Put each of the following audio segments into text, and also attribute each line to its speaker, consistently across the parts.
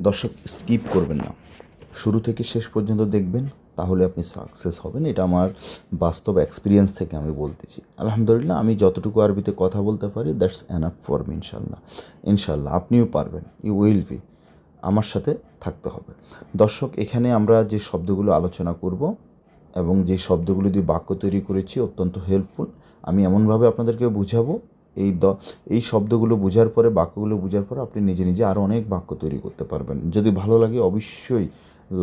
Speaker 1: দর্শক স্কিপ করবেন না, শুরু থেকে শেষ পর্যন্ত দেখবেন, তাহলে আপনি সাকসেস হবেন। এটা আমার বাস্তব এক্সপিরিয়েন্স থেকে আমি বলতেছি। আলহামদুলিল্লাহ, আমি যতটুকু আরবিতে কথা বলতে পারি দ্যাটস এনাফ ফর মি। ইনশাল্লাহ ইনশাল্লাহ আপনিও পারবেন, ইউ উইল বি। আমার সাথে থাকতে হবে। দর্শক, এখানে আমরা যে শব্দগুলো আলোচনা করব এবং যে শব্দগুলো দিয়ে বাক্য তৈরি করেছি অত্যন্ত হেল্পফুল। আমি এমনভাবে আপনাদেরকে বুঝাবো, এই এই শব্দগুলো বোঝার পরে, বাক্যগুলো বোঝার পরে আপনি নিজে নিজে আরও অনেক বাক্য তৈরি করতে পারবেন। যদি ভালো লাগে অবশ্যই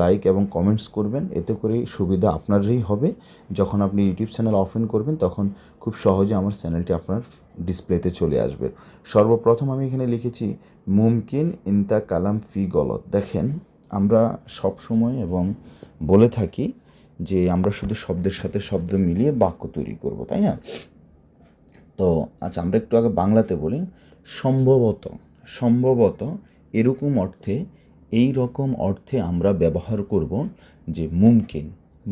Speaker 1: লাইক এবং কমেন্টস করবেন, এতে করে সুবিধা আপনারই হবে। যখন আপনি ইউটিউব চ্যানেল ওপেন করবেন তখন খুব সহজে আমার চ্যানেলটি আপনার ডিসপ্লেতে চলে আসবে। সর্বপ্রথম আমি এখানে লিখেছি মুমকিন ইনতা কালাম ফি গলত। দেখেন, আমরা সব সময় এবং বলে থাকি যে আমরা শুধু শব্দের সাথে শব্দ মিলিয়ে বাক্য তৈরি করব, তাই না? তো আচ্ছা, আমরা একটু আগে বাংলাতে বলি। সম্ভবত, সম্ভবত এরকম অর্থে, এই রকম অর্থে আমরা ব্যবহার করব যে মুমকিন।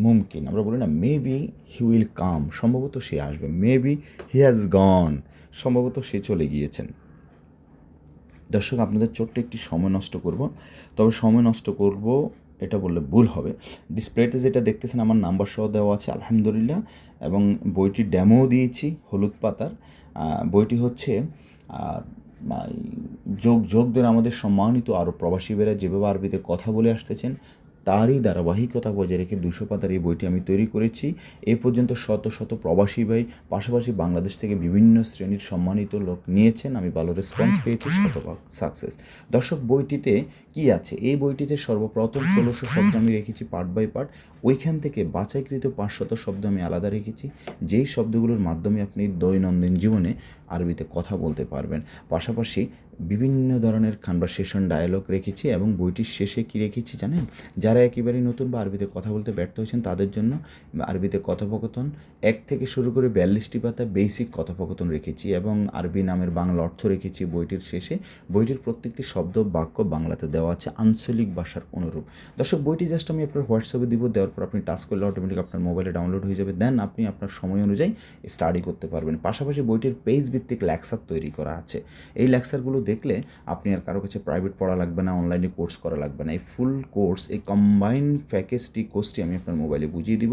Speaker 1: মুমকিন আমরা বলি না, মেবি হি উইল কাম, সম্ভবত সে আসবে। মেবি হি হ্যাজ গন, সম্ভবত সে চলে গিয়েছেন। দর্শক, আপনাদের ছোট্ট একটি সময় নষ্ট করব, তবে সময় নষ্ট করব এটা বললে ভুল হবে। ডিসপ্লেতে যেটা দেখতেছেন আমার নাম্বার সহ দেওয়া আছে আলহামদুলিল্লাহ, এবং বইটির ড্যামোও দিয়েছি হলুদ পাতার। বইটি হচ্ছে যোগদের আমাদের সম্মানিত আরও প্রবাসী বেরা যেভাবে আরবিতে কথা বলে আসতেছেন তারই ধারাবাহিকতা বজায় রেখে 200 পাতার এই বইটি আমি তৈরি করেছি। এ পর্যন্ত শত শত প্রবাসী ভাই, পাশাপাশি বাংলাদেশ থেকে বিভিন্ন শ্রেণীর সম্মানিত লোক নিয়েছেন। আমি ভালো রেসপন্স পেয়েছি, শতভাগ সাকসেস। দর্শক, বইটিতে কি আছে? এই বইটিতে সর্বপ্রথম 1600 শব্দ আমি রেখেছি পার্ট বাই পার্ট। ওইখান থেকে বাছাইকৃত 500 শব্দ আমি আলাদা রেখেছি, যেই শব্দগুলোর মাধ্যমে আপনি দৈনন্দিন জীবনে আরবিতে কথা বলতে পারবেন। পাশাপাশি বিভিন্ন ধরনের কনভারসেশন ডায়ালগ রেখেছি, এবং বইটির শেষে কী রেখেছি জানেন? যারা একেবারেই নতুন বা আরবিতে কথা বলতে ব্যর্থ হয়েছেন তাদের জন্য আরবিতে কথোপকথন 1 থেকে শুরু করে 42টি পাতা বেসিক কথোপকথন রেখেছি, এবং আরবি নামের বাংলা অর্থ রেখেছি বইটির শেষে। বইটির প্রত্যেকটি শব্দ বাক্য বাংলাতে দেওয়া আছে আঞ্চলিক ভাষার অনুরূপ। দর্শক, বইটি জাস্ট আমি আপনার হোয়াটসঅ্যাপে দিব, দেওয়ার পর আপনি টাচ করলে অটোমেটিক আপনার মোবাইলে ডাউনলোড হয়ে যাবে। দেন আপনি আপনার সময় অনুযায়ী স্টাডি করতে পারবেন। পাশাপাশি বইটির পেজ ভিত্তিক লেকচার তৈরি করা আছে। এই লেকচারগুলো দেখলে আপনি আর কারো কাছে প্রাইভেট পড়া লাগবে না, অনলাইনে কোর্স করা লাগবে না। এই ফুল কোর্স, এই কম্বাইন্ড প্যাকেজটি কোর্সটি আমি আপনার মোবাইলে বুঝিয়ে দিব।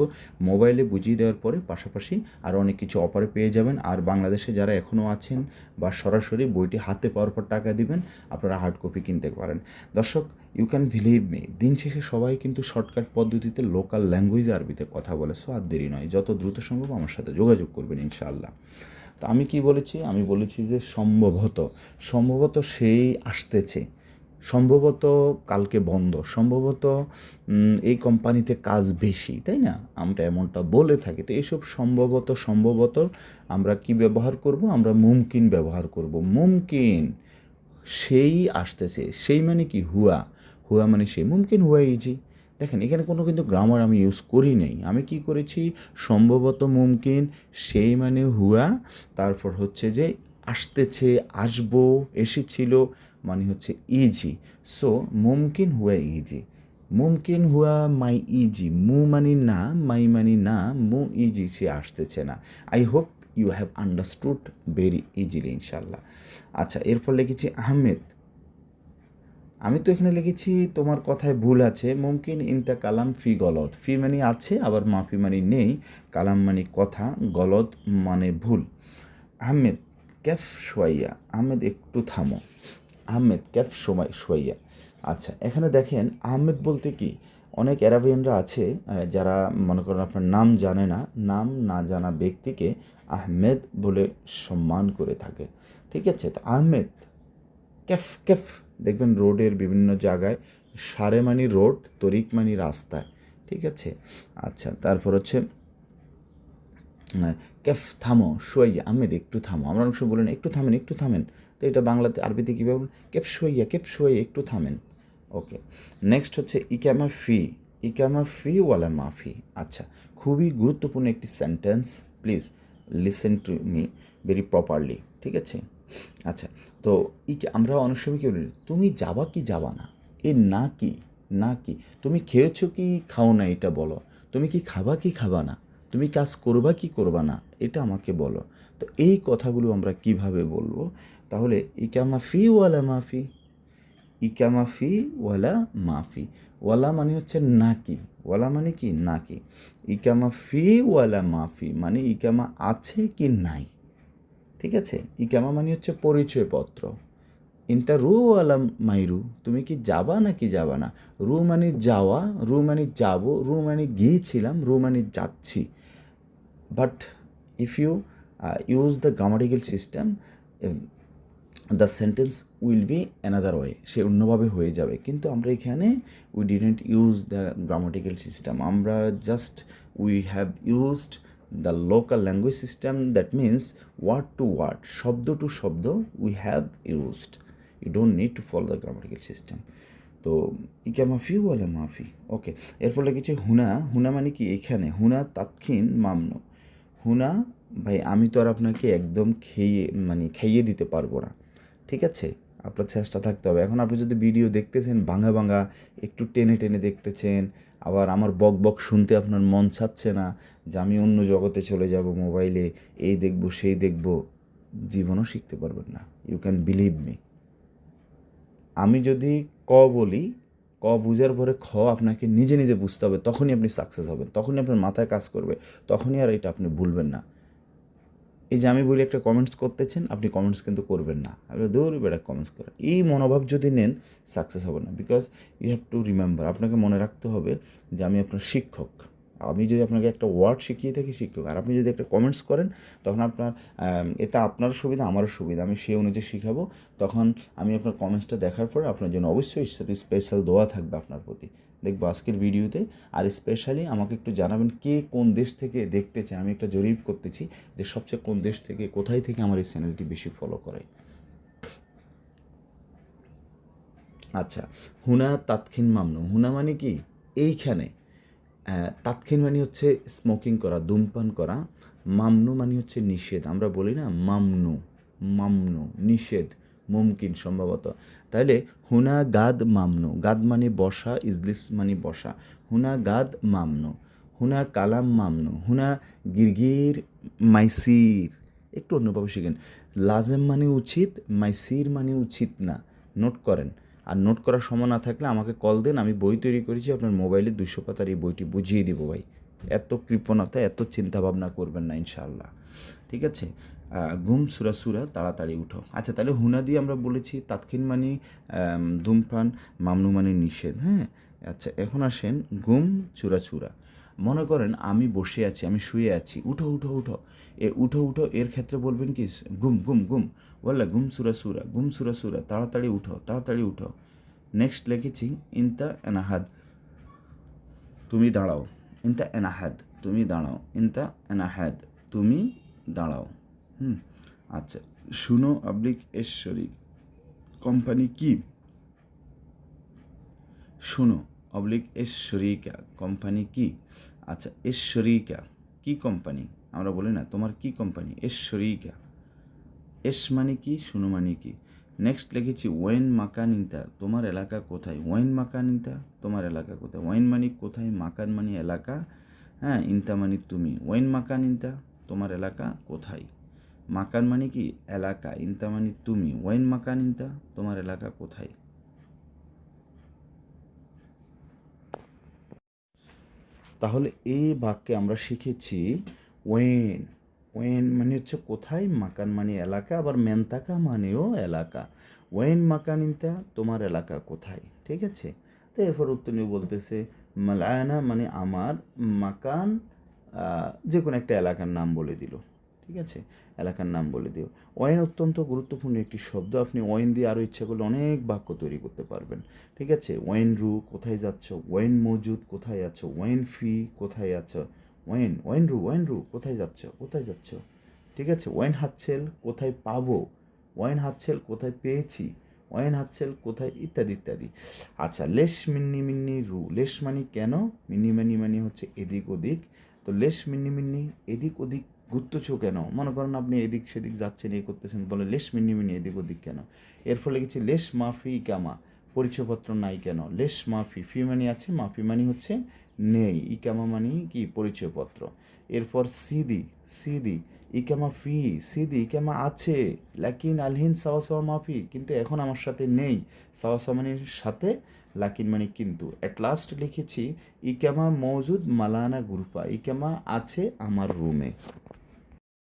Speaker 1: মোবাইলে বুঝিয়ে দেওয়ার পরে পাশাপাশি আরও অনেক কিছু অফারে পেয়ে যাবেন। আর বাংলাদেশে যারা এখনও আছেন বা সরাসরি বইটি হাতে পাওয়ার পর টাকা দিবেন, আপনারা হার্ড কপি কিনতে পারেন। দর্শক, ইউ ক্যান বিলিভ মি, দিন শেষে সবাই কিন্তু শর্টকাট পদ্ধতিতে লোকাল ল্যাঙ্গুয়েজে আরবিতে কথা বলে। সো আর দেরি নয়, যত দ্রুত সম্ভব আমার সাথে যোগাযোগ করবেন ইনশাআল্লাহ। তো আমি কি বলেছি? আমি বলেছি যে সম্ভবত, সম্ভবত সেই আসতেছে, সম্ভবত কালকে বন্ধ, সম্ভবত এই কোম্পানিতে কাজ বেশি, তাই না? আমরা এমনটা বলে থাকি। তো এইসব সম্ভবত সম্ভবত আমরা কি ব্যবহার করব? আমরা মুমকিন ব্যবহার করব। মুমকিন সেই আসতেছে, সেই মানে কি? হুয়া। হুয়া মানে সেই, মুমকিন হুয়া ইজি। দেখেন, এখানে কোনো কিন্তু গ্রামার আমি ইউজ করি নেই। আমি কি করেছি? সম্ভবত মুমকিন, সেই মানে হুয়া, তারপর হচ্ছে যে আসতেছে, আসবো, এসেছিল মানে হচ্ছে ইজি। সো মুমকিন হুয়া ইজি, মুমকিন হুয়া মাই ইজি। মু মানি না, মাই মানি না, মু ইজি, সে আসতেছে না। I hope you have understood very easily ইনশাল্লাহ। আচ্ছা, এরপর লিখেছি আহমেদ। আমি তো এখানে লিখেছি, তোমার কথায় ভুল আছে। মুমকিন ইনতা কালাম ফি গলত। ফি মানে আছে, আবার মাফি মানে নেই, কালাম মানে কথা, গলত মানে ভুল। আহমেদ ক্যাফ শোয়াইয়া, আহমেদ একটু থামো। আহমেদ ক্যাফ সময় শোয়াইয়া। আচ্ছা, এখানে দেখেন আহমেদ বলতে কি, অনেক অ্যারাবিয়ানরা আছে যারা মনে করেন আপনার নাম জানে না, নাম না জানা ব্যক্তিকে আহমেদ বলে সম্মান করে থাকে। ঠিক আছে? তো আহমেদ ক্যাফ, ক্যাফ দেখবেন রোডের বিভিন্ন জায়গায়, সারে মানি রোড, তরিক মানি রাস্তায়। ঠিক আছে? আচ্ছা, তারপর হচ্ছে ক্যাফ থামো, শোয়াইয়া, আহমেদ একটু থামো। আমরা অনেক সময় বলি না, একটু থামেন, একটু থামেন। তো এটা বাংলাতে, আরবিতে কীভাবে বলুন? ক্যাফ শোয়াইয়া, ক্যাফ শোয়াইয়া, একটু থামেন। ওকে, নেক্সট হচ্ছে ইকামা ফি। ইকামা ফি ওয়ালা মাফি। আচ্ছা, খুবই গুরুত্বপূর্ণ একটি sentence, please listen to me very properly. ঠিক আছে? আচ্ছা, তো আমরা অনেক সময় কী বলি, তুমি যাবা কি যাবা না, এ না কি, না কি, তুমি খেয়েছো কি খাও না এটা বলো, তুমি কি খাবা কি খাবা না, তুমি কাজ করবা কি করবা না, এটা আমাকে বলো। তো এই কথাগুলো আমরা কিভাবে বলবো? তাহলে ইকামা ফি ওয়ালা মাফি, ইকামা ফি ওয়ালা মাফি। ওয়ালা মানে হচ্ছে নাকি, ওয়ালা মানে কি নাকি। ইকামা ফি ওয়ালা মাফি মানে ইকামা আছে কি নাই, ঠিক আছে। ইকামা মানে হচ্ছে পরিচয়পত্র। ইনতা রু ওয়ালা মাইরু, তুমি কি যাবা নাকি যাবা না। রু মানে যাওয়া, রু মানে যাব, রু মানে গিয়েছিলাম, রু মানে যাচ্ছি। But if you use the grammatical system, the sentence will be another way, সে অন্যভাবে হয়ে যাবে। কিন্তু আমরা এখানে we didn't use the grammatical system, আমরা just we have used the local language system, that means word to word, শব্দ to শব্দ we have used. You don't need to follow the grammatical system. তো ইকা মাফি ওয়ালা মাফি, ওকে। এরপর লিখেছি হুনা। হুনা মানে কি এখানে, হুনা তাৎক্ষীন মামনু। হুনা ভাই আমি তো আর আপনাকে একদম খাইয়ে দিতে পারবো না, ঠিক আছে, আপনার চেষ্টা থাকতে হবে। এখন আপনি যদি ভিডিও দেখতেছেন ভাঙা ভাঙা, একটু টেনে টেনে দেখতেছেন, আবার আমার বক বক শুনতে আপনার মন চাচ্ছে না যে আমি অন্য জগতে চলে যাব, মোবাইলে এই দেখব সেই দেখব, জীবনও শিখতে পারবেন না। You can believe me. আমি যদি ক বলি, ক বুঝার পরে খ আপনাকে নিজে নিজে বুঝতে হবে, তখনই আপনি সাকসেস হবেন, তখনই আপনার মাথায় কাজ করবে, তখনই আর এটা আপনি ভুলবেন না। এই যে আমি বলি একটা কমেন্টস করতেছেন, আপনি কমেন্টস কিন্তু করবেন না, আপনি দৌড় বেড়া কমেন্টস করেন, এই মনোভাব যদি নেন সাকসেস হবে না। Because you have to remember, আপনাকে মনে রাখতে হবে যে আমি আপনার শিক্ষক। আমি যদি আপনাকে একটা ওয়ার্ড শিখিয়ে থাকি শিক্ষক, আর আপনি যদি একটা কমেন্টস করেন তখন আপনার এটা আপনারও সুবিধা আমারও সুবিধা, আমি সেই অনুযায়ী শিখাবো। তখন আমি আপনার কমেন্টসটা দেখার পরে আপনার জন্য অবশ্যই স্পেশাল দোয়া থাকবে আপনার প্রতি, দেখবো আজকের ভিডিওতে। আর স্পেশালি আমাকে একটু জানাবেন কে কোন দেশ থেকে দেখতেছেন, আমি একটা জরিপ করতেছি যে সবচেয়ে কোন দেশ থেকে, কোথায় থেকে আমার এই চ্যানেলটি বেশি ফলো করে। আচ্ছা, হুনা তাৎক্ষীন মামনু, হুনা মানে কি এইখানে, তাৎক্ষীন মানে হচ্ছে স্মোকিং করা, ধূমপান করা। মামনু মানে হচ্ছে নিষেধ, আমরা বলি না মামনু, মামনু নিষেধ, মুমকিন সম্ভবত। তাহলে হুনা গাদ মামনু, গাদ মানে বসা, ইজলিস মানে বসা, হুনা গাদ মামনু। হুনা কালাম মামনু, হুনা গিরগির মাইসির। একটু অন্যভাবে শিখেন। লাজেম মানে উচিত, মাইসির মানে উচিত না, নোট করেন। আর নোট করার সময় না থাকলে আমাকে কল দেন, আমি বই তৈরি করেছি আপনার মোবাইলে 200 পাতার এই বইটি বুঝিয়ে দিব ভাই। এত কৃপণতা, এত চিন্তাভাবনা করবেন না ইনশাআল্লাহ, ঠিক আছে। ঘুম সুরা সুরা তাড়াতাড়ি উঠো। আচ্ছা, তাহলে হুনা দিয়ে আমরা বলেছি তাৎক্ষীন মানে ধূমপান, মামনু মানে নিষেধ, হ্যাঁ। আচ্ছা, এখন আসেন ঘুম চূড়া চূড়া। মনে করেন আমি বসে আছি, আমি শুয়ে আছি, উঠো উঠো উঠো। উঠো উঠো এর ক্ষেত্রে বলবেন কি ঘুম ঘুম ঘুম, বললা ঘুম সুরা সুরা, ঘুম সুরা সুরা, তাড়াতাড়ি উঠো তাড়াতাড়ি উঠো। নেক্সট লিখেছি ইনতা এনাহাদ, তুমি দাঁড়াও। ইনতা এনাহাদ, তুমি দাঁড়াও। ইনতা এনাহাদ, তুমি দাঁড়াও। আচ্ছা, শুনো অবলিক এশ্বরী, কোম্পানি কি? শুনো অবলিক এশ্বরিকা, কোম্পানি কি? আচ্ছা, এশ্বরিকা কি কোম্পানি, আমরা বলি না তোমার কি কোম্পানি, এশ্বরিকা। এস মানে কি, শুনো মানে কি। নেক্সট লিখেছি ওয়েন মাকানিনতা, তোমার এলাকা কোথায়। ওয়েন মাকানিনতা, তোমার এলাকা কোথায়। ওয়েন মানে কোথায়, মাকান মানে এলাকা, হ্যাঁ, ইনতা মানে তুমি। ওয়েন মাকানিনতা, তোমার এলাকা কোথায়। মাকান মানে কি এলাকা, ইনতা মানে তুমি। ওয়েন মাকানিনতা, তোমার এলাকা কোথায়। তাহলে এই বাক্যে আমরা শিখেছি ওয়েন। ওয়েন মানে হচ্ছে কোথায়, মাকান মানে এলাকা, আবার মেনতাকা মানেও এলাকা। ওয়েন মাকানিনতা, তোমার এলাকা কোথায়, ঠিক আছে। তো এরপর উত্তর নিয়ে বলতেছে মালায়না মানে আমার, মাকান যে কোনো একটা এলাকার নাম বলে দিল, ঠিক আছে, এলাকার নাম বলে দিও। ওয়েন অত্যন্ত গুরুত্বপূর্ণ একটি শব্দ, আপনি ওয়েন দিয়ে আরও ইচ্ছা করলে অনেক বাক্য তৈরি করতে পারবেন, ঠিক আছে। ওয়েন রু, কোথায় যাচ্ছ। ওয়েন মজুদ, কোথায় আছো। ওয়েন ফি, কোথায় আছো। ওয়েন ওয়েন রু কোথায় যাচ্ছ, কোথায় যাচ্ছ, ঠিক আছে। ওয়েন হাতছেল, কোথায় পাবো। ওয়েন হাতছেল, কোথায় পেয়েছি। ওয়েন হাতছেল, কোথায়, ইত্যাদি ইত্যাদি। আচ্ছা, লেশ মিন্নি মিন্নি রু, লেশ মানি কেন, মিন্নি মানি মানে হচ্ছে এদিক ওদিক। তো লেশ মিন্নি মিন্নি, এদিক ওদিক ঘুরতেছো কেন, মনে করেন আপনি এদিক সেদিক যাচ্ছেন, এই করতেছেন, বলে লেশ মিন্নি মিন্নি এদিক ওদিক কেন। এর ফলে কিছু লেশ মাফি কামা, পরিচয়পত্র নাই কেন। লেশ মাফি, ফি মানি আছে, মাফি মানি হচ্ছে নেই, ইকামা মানে কি পরিচয়পত্র। এরপর সিদি, সিদি ইকামা ফি, সিদি ইকামা আছে, লাকিন আলহিন সাওয়া সাওয়া মাফি, কিন্তু এখন আমার সাথে নেই। সাওয়া সাওয়া মানে সাথে, লাকিন মানে কিন্তু। অ্যাট লাস্ট লিখেছি ইকামা মৌজুদ মালানা গ্রুপা, ইকামা আছে আমার রুমে।